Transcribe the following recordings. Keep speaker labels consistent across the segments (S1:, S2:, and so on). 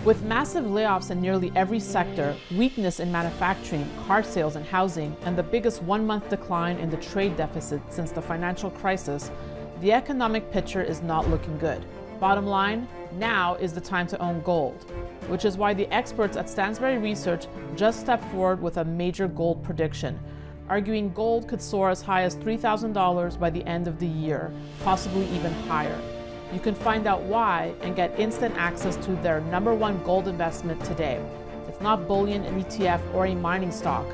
S1: With massive layoffs in nearly every sector, weakness in manufacturing, car sales and housing, and the biggest one-month decline in the trade deficit since the financial crisis, the economic picture is not looking good. Bottom line, now is the time to own gold, which is why the experts at Stansberry Research just stepped forward with a major gold prediction, arguing gold could soar as high as $3,000 by the end of the year, possibly even higher. You can find out why and get instant access to their #1 gold investment today. It's not bullion, an ETF, or a mining stock,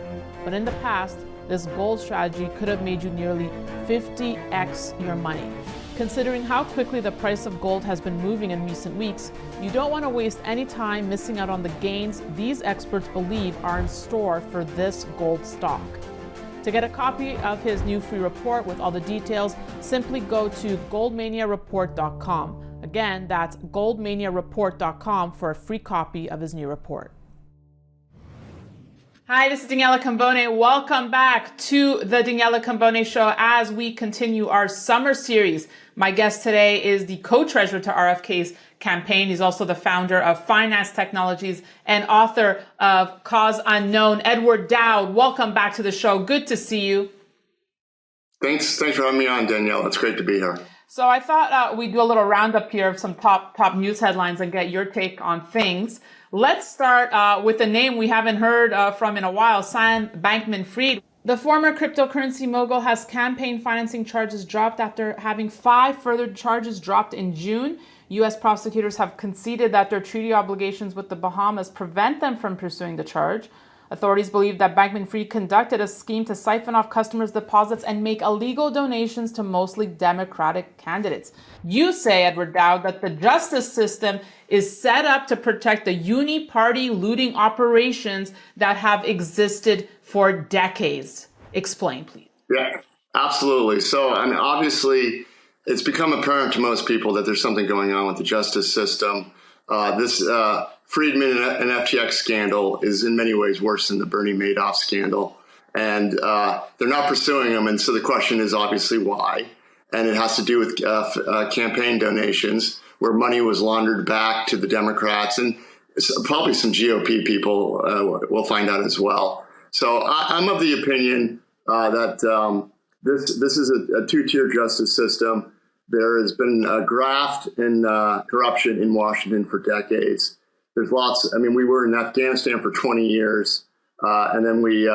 S1: but in the past, this gold strategy could have made you nearly 50x your money. Considering how quickly the price of gold has been moving in recent weeks, you don't want to waste any time missing out on the gains these experts believe are in store for this gold stock. To get a copy of his new free report with all the details, simply go to goldmaniareport.com. Again, that's goldmaniareport.com for a free copy of his new report. Hi, this is Daniela Cambone. Welcome back to the Daniela Cambone Show as we continue our summer series. My guest today is the co-treasurer to RFK's campaign. He's also the founder of Phinance Technologies and author of Cause Unknown, Edward Dowd. Welcome back to the show. Good to see you.
S2: Thanks for having me on, Danielle. It's great to be here.
S1: So I thought we'd do a little roundup here of some top news headlines and get your take on things. Let's start with a name we haven't heard from in a while, Sam Bankman-Fried. The former cryptocurrency mogul has campaign financing charges dropped after having 5 further charges dropped in June. U.S. prosecutors have conceded that their treaty obligations with the Bahamas prevent them from pursuing the charge. Authorities believe that Bankman-Fried conducted a scheme to siphon off customers' deposits and make illegal donations to mostly Democratic candidates. You say, Edward Dowd, that the justice system is set up to protect the uni-party looting operations that have existed for decades. Explain, please.
S2: Yeah, absolutely. So, I mean, obviously, it's become apparent to most people that there's something going on with the justice system. This Friedman and FTX scandal is in many ways worse than the Bernie Madoff scandal. And they're not pursuing them. And so the question is obviously why. And it has to do with campaign donations where money was laundered back to the Democrats. And probably some GOP people will find out as well. So I'm of the opinion that this is a two-tier justice system. There has been graft and corruption in Washington for decades. There's lots. I mean, we were in Afghanistan for 20 years, and then we,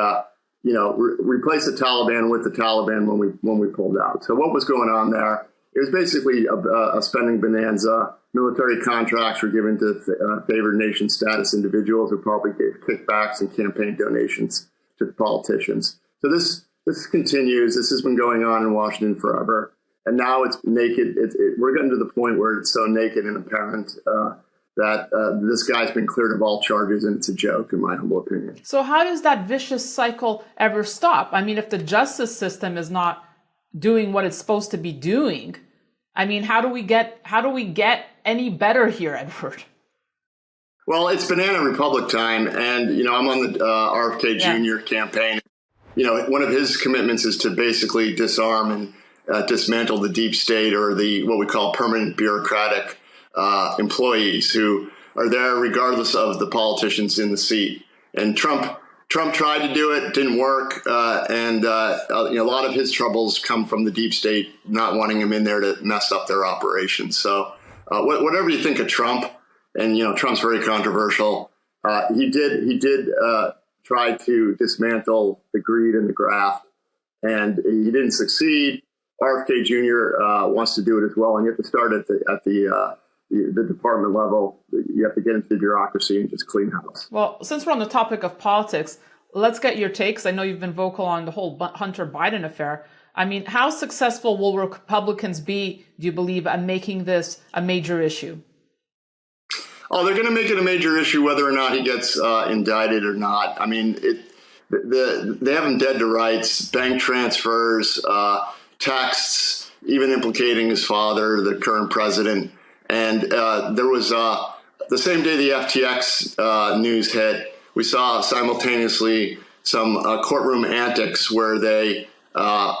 S2: replaced the Taliban with the Taliban when we pulled out. So what was going on there? It was basically a spending bonanza. Military contracts were given to favored nation status individuals who probably gave kickbacks and campaign donations to the politicians. So this continues. This has been going on in Washington forever. And now it's naked. We're getting to the point where it's so naked and apparent that this guy's been cleared of all charges, and it's a joke, in my humble opinion.
S1: So how does that vicious cycle ever stop? I mean, if the justice system is not doing what it's supposed to be doing, I mean, how do we get any better here, Edward?
S2: Well, it's Banana Republic time, and I'm on the RFK Jr. campaign. One of his commitments is to basically disarm and dismantle the deep state, or what we call permanent bureaucratic employees who are there regardless of the politicians in the seat. And Trump tried to do it, didn't work, and a lot of his troubles come from the deep state not wanting him in there to mess up their operations. So whatever you think of Trump, and Trump's very controversial, he did try to dismantle the greed and the graft, and he didn't succeed. RFK Jr. Wants to do it as well, and you have to start at the department level. You have to get into the bureaucracy and just clean house.
S1: Well, since we're on the topic of politics, let's get your takes. I know you've been vocal on the whole Hunter Biden affair. I mean, how successful will Republicans be, do you believe, at making this a major issue?
S2: Oh, they're going to make it a major issue whether or not he gets indicted or not. I mean, they have him dead to rights, bank transfers, texts, even implicating his father, the current president. And there was the same day the FTX news hit, we saw simultaneously some courtroom antics where they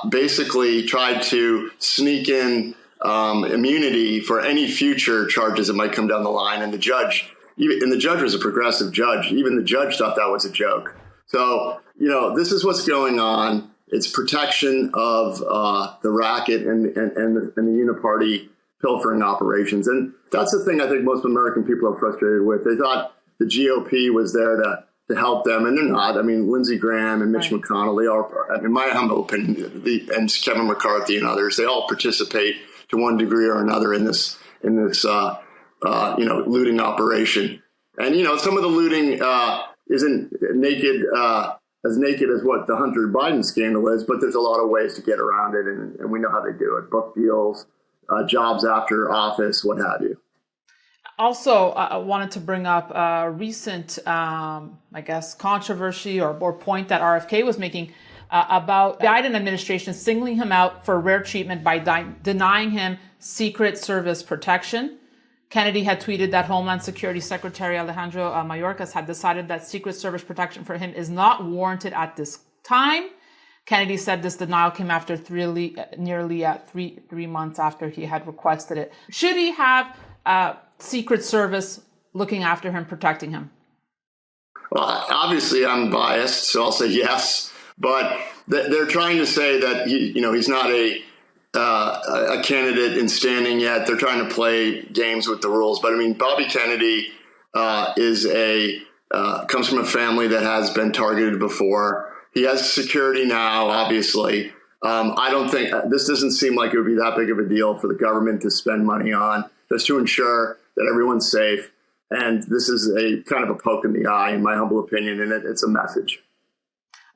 S2: basically tried to sneak in immunity for any future charges that might come down the line. And the judge and the judge was a progressive judge. Even the judge thought that was a joke. So, this is what's going on. It's protection of the racket and the uniparty pilfering operations. And that's the thing I think most American people are frustrated with. They thought the GOP was there to help them, and they're not. I mean, Lindsey Graham and Mitch McConnell, they are, in my humble opinion, and Kevin McCarthy and others, they all participate to one degree or another in this looting operation. And, some of the looting isn't as naked as what the Hunter Biden scandal is, but there's a lot of ways to get around it, and we know how they do it. Book deals, jobs after office, what have you.
S1: Also, I wanted to bring up a recent, controversy or point that RFK was making about the Biden administration singling him out for rare treatment by denying him Secret Service protection. Kennedy had tweeted that Homeland Security Secretary Alejandro Mayorkas had decided that Secret Service protection for him is not warranted at this time. Kennedy said this denial came after nearly 3 months after he had requested it. Should he have Secret Service looking after him, protecting him?
S2: Well, obviously I'm biased, so I'll say yes. But they're trying to say that he's not a candidate in standing yet. They're trying to play games with the rules. But I mean, Bobby Kennedy comes from a family that has been targeted before. He has security now, obviously. I don't think this doesn't seem like it would be that big of a deal for the government to spend money on, just to ensure that everyone's safe. And this is a kind of a poke in the eye, in my humble opinion, and it's a message.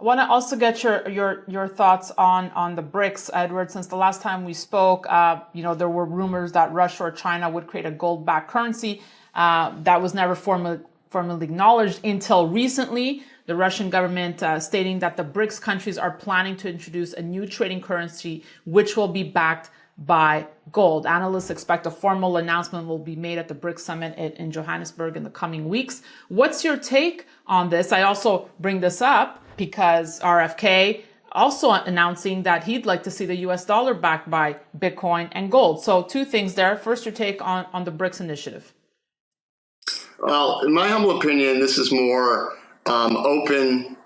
S1: I want to also get your thoughts on the BRICS, Edward. Since the last time we spoke, there were rumors that Russia or China would create a gold-backed currency. That was never formally acknowledged until recently. The Russian government stating that the BRICS countries are planning to introduce a new trading currency, which will be backed by gold. Analysts expect a formal announcement will be made at the BRICS summit in Johannesburg in the coming weeks. What's your take on this? I also bring this up because RFK also announcing that he'd like to see the US dollar backed by Bitcoin and gold. So two things there. First, your take on the BRICS initiative.
S2: Well, in my humble opinion, this is more open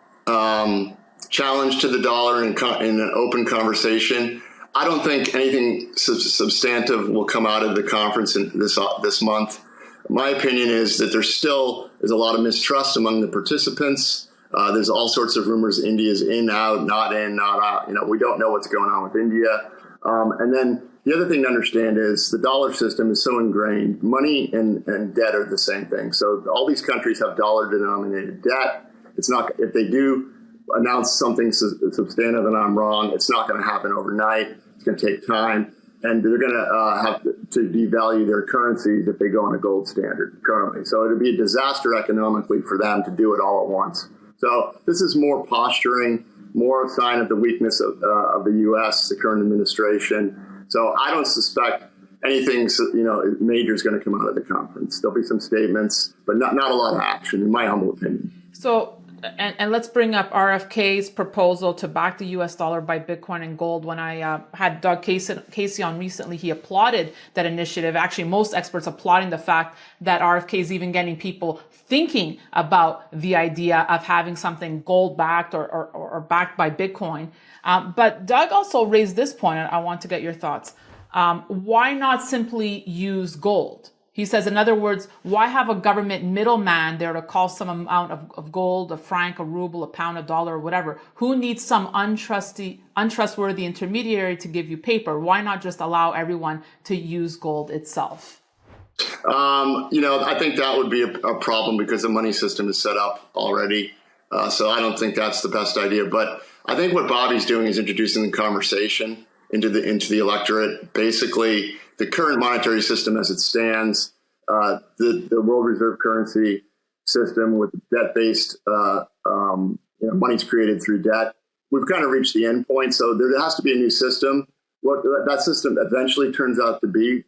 S2: challenge to the dollar in an open conversation. I don't think anything substantive will come out of the conference in this month. My opinion is that there still is a lot of mistrust among the participants. There's all sorts of rumors. India's in, out, not in, not out. We don't know what's going on with India. And then the other thing to understand is the dollar system is so ingrained. Money and debt are the same thing. So all these countries have dollar-denominated debt. It's not, if they do announce something substantive and I'm wrong, it's not going to happen overnight. It's going to take time. And they're going to have to devalue their currencies if they go on a gold standard currently. So it'll be a disaster economically for them to do it all at once. So this is more posturing, more a sign of the weakness of the U.S., the current administration. So I don't suspect anything, major is going to come out of the conference. There'll be some statements, but not a lot of action, in my humble opinion.
S1: So, and let's bring up RFK's proposal to back the U.S. dollar by Bitcoin and gold. When I had Doug Casey on recently, he applauded that initiative. Actually, most experts applauding the fact that RFK is even getting people thinking about the idea of having something gold backed or backed by Bitcoin. But Doug also raised this point, and I want to get your thoughts. Why not simply use gold? He says, in other words, why have a government middleman there to call some amount of gold, a franc, a ruble, a pound, a dollar, or whatever? Who needs some untrustworthy intermediary to give you paper? Why not just allow everyone to use gold itself?
S2: I think that would be a problem because the money system is set up already. So I don't think that's the best idea. But I think what Bobby's doing is introducing the conversation into the electorate. Basically, the current monetary system as it stands, the world reserve currency system with debt-based, money's created through debt. We've kind of reached the end point. So there has to be a new system. What that system eventually turns out to be,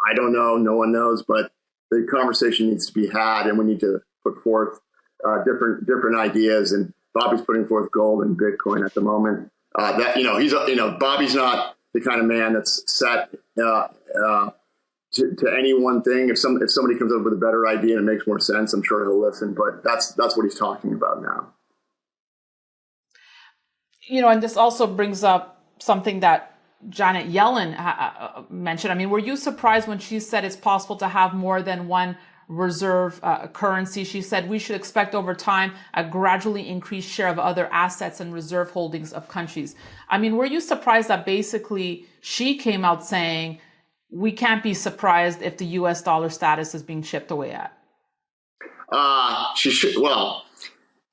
S2: I don't know. No one knows. But the conversation needs to be had, and we need to put forth different ideas. And Bobby's putting forth gold and Bitcoin at the moment. Bobby's not the kind of man that's set to any one thing. If somebody comes up with a better idea and it makes more sense, I'm sure he'll listen. But that's what he's talking about now.
S1: And this also brings up something that Janet Yellen mentioned. I mean, were you surprised when she said it's possible to have more than one reserve currency? She said we should expect over time a gradually increased share of other assets and reserve holdings of countries. I mean, were you surprised that basically she came out saying we can't be surprised if the US dollar status is being chipped away at?
S2: She should. Well,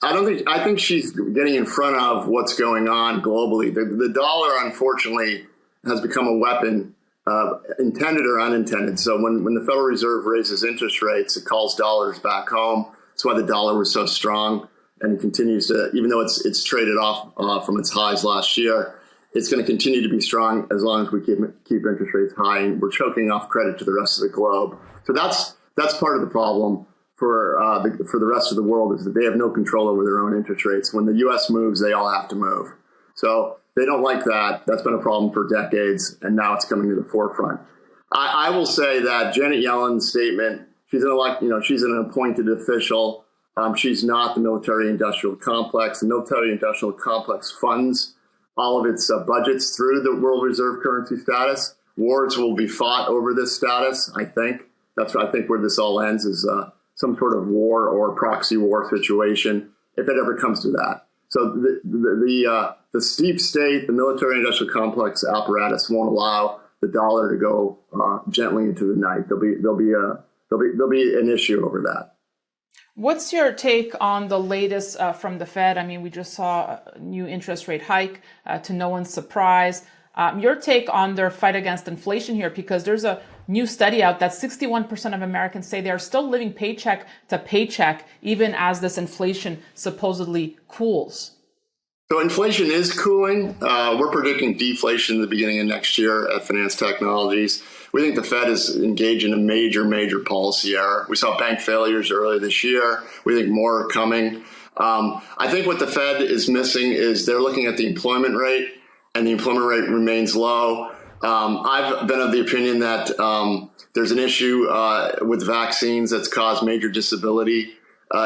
S2: I think she's getting in front of what's going on globally. The dollar, unfortunately, has become a weapon, intended or unintended. So when the Federal Reserve raises interest rates, it calls dollars back home. That's why the dollar was so strong, and it continues to, even though it's traded off from its highs last year, it's going to continue to be strong as long as we keep interest rates high, and we're choking off credit to the rest of the globe. So that's part of the problem for the rest of the world, is that they have no control over their own interest rates. When the U.S. moves, they all have to move. So they don't like that. That's been a problem for decades, and now it's coming to the forefront. I will say that Janet Yellen's statement, she's an appointed official. She's not the military-industrial complex. The military-industrial complex funds all of its budgets through the world reserve currency status. Wars will be fought over this status, I think. I think where this all ends is some sort of war or proxy war situation, if it ever comes to that. So the steep state, the military-industrial complex apparatus won't allow the dollar to go gently into the night. There'll be an issue over that.
S1: What's your take on the latest from the Fed? I mean, we just saw a new interest rate hike to no one's surprise. Your take on their fight against inflation here, because there's a new study out that 61% of Americans say they are still living paycheck to paycheck, even as this inflation supposedly cools.
S2: So inflation is cooling. We're predicting deflation at the beginning of next year at Phinance Technologies. We think the Fed is engaged in a major policy error. We saw bank failures earlier this year. We think more are coming. I think what the Fed is missing is they're looking at the employment rate, and the employment rate remains low. I've been of the opinion that there's an issue with vaccines that's caused major disability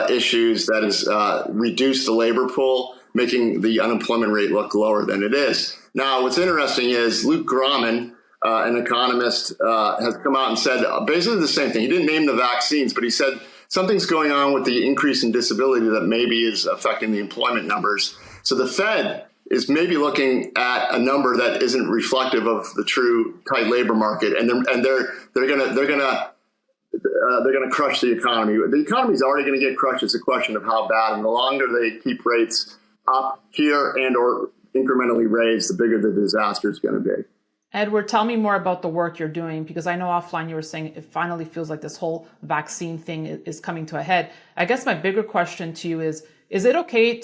S2: issues that has reduced the labor pool, making the unemployment rate look lower than it is. Now, what's interesting is Luke Graham, an economist, has come out and said basically the same thing. He didn't name the vaccines, but he said something's going on with the increase in disability that maybe is affecting the employment numbers. So the Fed is maybe looking at a number that isn't reflective of the true tight labor market, and they're gonna crush the economy. The economy's already going to get crushed. It's a question of how bad, and the longer they keep rates up here and or incrementally raised, the bigger the disaster is going to be.
S1: Edward, tell me more about the work you're doing, because I know offline you were saying it finally feels like this whole vaccine thing is coming to a head. I guess my bigger question to you is it okay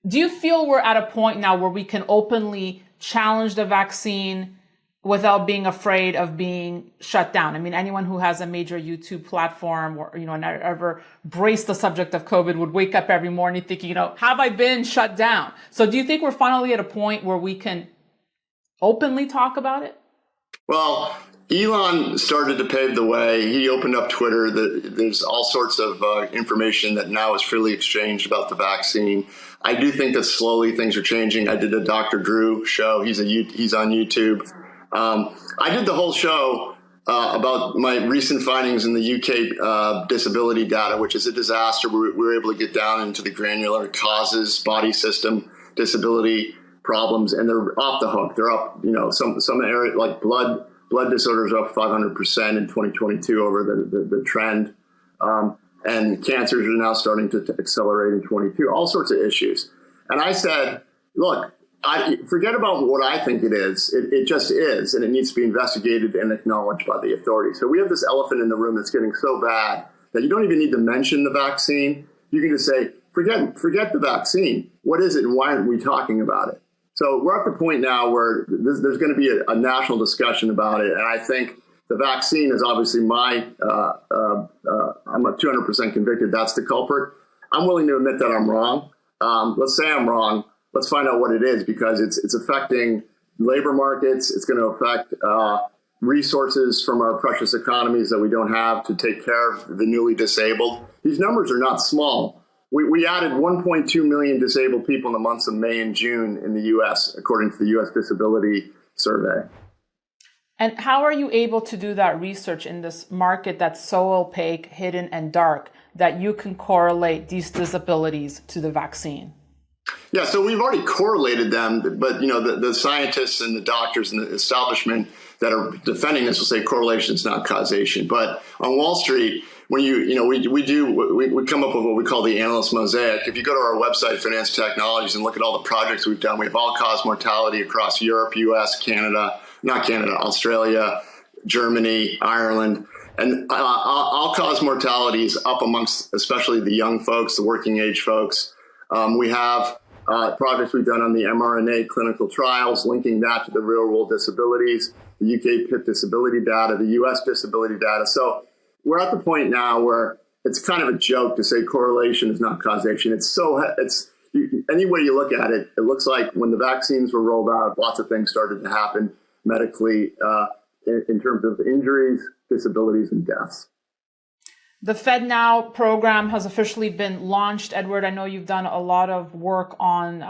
S1: do you feel we're at a point now where we can openly challenge the vaccine without being afraid of being shut down? I mean, anyone who has a major YouTube platform or, ever braced the subject of COVID would wake up every morning thinking, have I been shut down? So do you think we're finally at a point where we can openly talk about it?
S2: Well, Elon started to pave the way. He opened up Twitter. There's all sorts of information that now is freely exchanged about the vaccine. I do think that slowly things are changing. I did a Dr. Drew show. He's on YouTube. I did the whole show about my recent findings in the UK disability data, which is a disaster. We were able to get down into the granular causes, body system, disability problems, and they're off the hook. They're up, some area like blood disorders are up 500% in 2022 over the trend. And cancers are now starting to accelerate in 22, all sorts of issues. And I said, look, forget about what I think it is. It just is, and it needs to be investigated and acknowledged by the authorities. So we have this elephant in the room that's getting so bad that you don't even need to mention the vaccine. You can just say, forget the vaccine. What is it, and why aren't we talking about it? So we're at the point now where there's going to be a national discussion about it, and I think the vaccine is obviously I'm 200% convicted that's the culprit. I'm willing to admit that I'm wrong. Let's say I'm wrong. Let's find out what it is, because it's affecting labor markets. It's going to affect resources from our precious economies that we don't have to take care of the newly disabled. These numbers are not small. We added 1.2 million disabled people in the months of May and June in the U.S., according to the U.S. Disability Survey.
S1: And how are you able to do that research in this market that's so opaque, hidden, and dark that you can correlate these disabilities to the vaccine?
S2: Yeah, so we've already correlated them, but the scientists and the doctors and the establishment that are defending this will say correlation is not causation. But on Wall Street, when we come up with what we call the analyst mosaic. If you go to our website, Phinance Technologies, and look at all the projects we've done, we have all-cause mortality across Europe, U.S., Australia, Germany, Ireland. And all-cause mortality is up amongst especially the young folks, the working age folks. We have projects we've done on the mRNA clinical trials, linking that to the real-world disabilities, the UK PIP disability data, the US disability data. So we're at the point now where it's kind of a joke to say correlation is not causation. Any way you look at it, it looks like when the vaccines were rolled out, lots of things started to happen medically in terms of injuries, disabilities, and deaths.
S1: The FedNow program has officially been launched. Edward, I know you've done a lot of work on,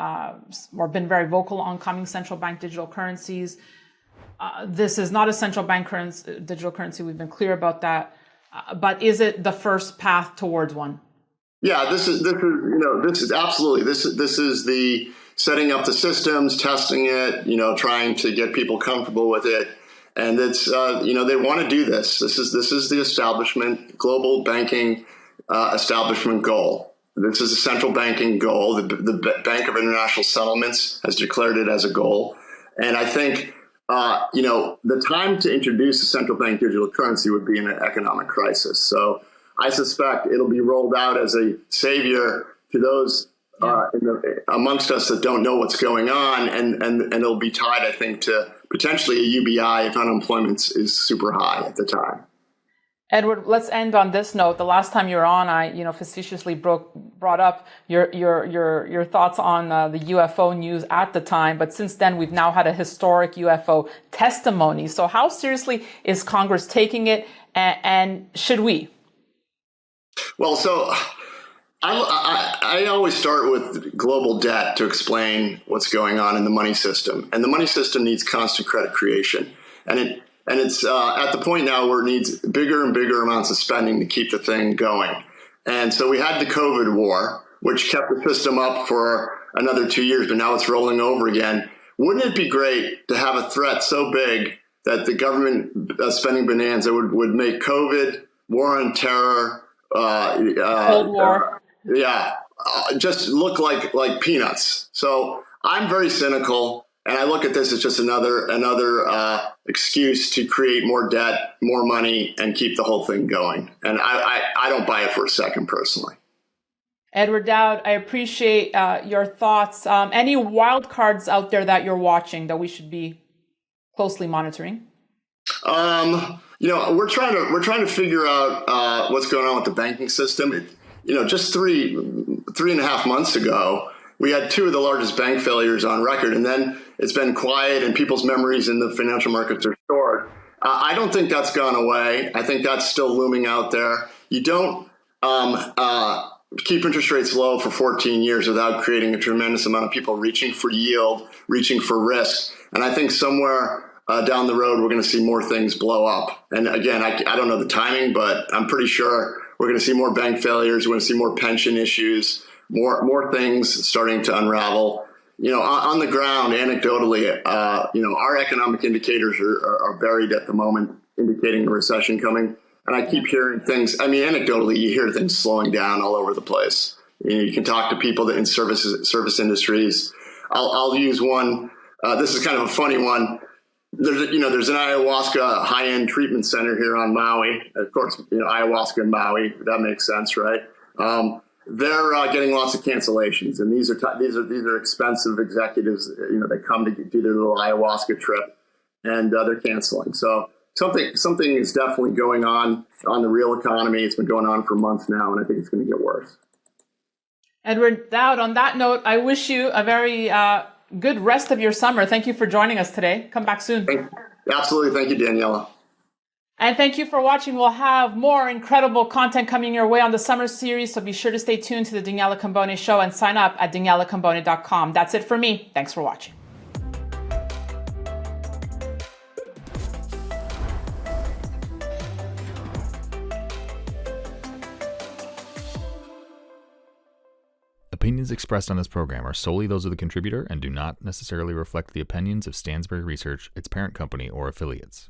S1: or been very vocal on coming central bank digital currencies. This is not a central bank digital currency. We've been clear about that. But is it the first path towards one?
S2: Yeah, this is absolutely. This is the setting up the systems, testing it, trying to get people comfortable with it. And it's, they want to do this. This is the establishment, global banking establishment goal. This is a central banking goal. The Bank of International Settlements has declared it as a goal. And I think, the time to introduce a central bank digital currency would be in an economic crisis. So I suspect it'll be rolled out as a savior to those amongst us that don't know what's going on. And it'll be tied, I think, to potentially a UBI if unemployment is super high at the time.
S1: Edward, let's end on this note. The last time you were on, I facetiously brought up your thoughts on the UFO news at the time. But since then, we've now had a historic UFO testimony. So how seriously is Congress taking it, and should we?
S2: Well, so I always start with global debt to explain what's going on in the money system. And the money system needs constant credit creation. And it's at the point now where it needs bigger and bigger amounts of spending to keep the thing going. And so we had the COVID war, which kept the system up for another 2 years, but now it's rolling over again. Wouldn't it be great to have a threat so big that the government spending bonanza would make COVID, war on terror,
S1: Cold War,
S2: just look like peanuts? So I'm very cynical. And I look at this as just another excuse to create more debt, more money, and keep the whole thing going. And I don't buy it for a second, personally.
S1: Edward Dowd, I appreciate your thoughts. Any wild cards out there that you're watching that we should be closely monitoring? We're trying to figure out what's going on with the banking system. Just three and a half months ago, we had two of the largest bank failures on record, and then it's been quiet and people's memories in the financial markets are stored. I don't think that's gone away. I think that's still looming out there. You don't keep interest rates low for 14 years without creating a tremendous amount of people reaching for yield, reaching for risk. And I think somewhere down the road, we're going to see more things blow up. And again, I don't know the timing, but I'm pretty sure we're going to see more bank failures. We're going to see more pension issues. More things starting to unravel. On the ground, anecdotally, our economic indicators are buried at the moment, indicating a recession coming. And I keep hearing things. I mean, anecdotally, you hear things slowing down all over the place. You can talk to people that in service industries. I'll use one. This is kind of a funny one. There's an ayahuasca high-end treatment center here on Maui. Of course, ayahuasca in Maui. That makes sense, right? They're getting lots of cancellations, and these are expensive executives. They come to do their little ayahuasca trip, and they're canceling. So something is definitely going on the real economy. It's been going on for months now, and I think it's going to get worse. Edward Dowd, on that note, I wish you a very good rest of your summer. Thank you for joining us today. Come back soon.
S2: Absolutely. Thank you, Daniela.
S1: And thank you for watching. We'll have more incredible content coming your way on the summer series, so be sure to stay tuned to the Daniela Cambone Show and sign up at danielacambone.com. That's it for me. Thanks for watching.
S3: Opinions expressed on this program are solely those of the contributor and do not necessarily reflect the opinions of Stansberry Research, its parent company, or affiliates.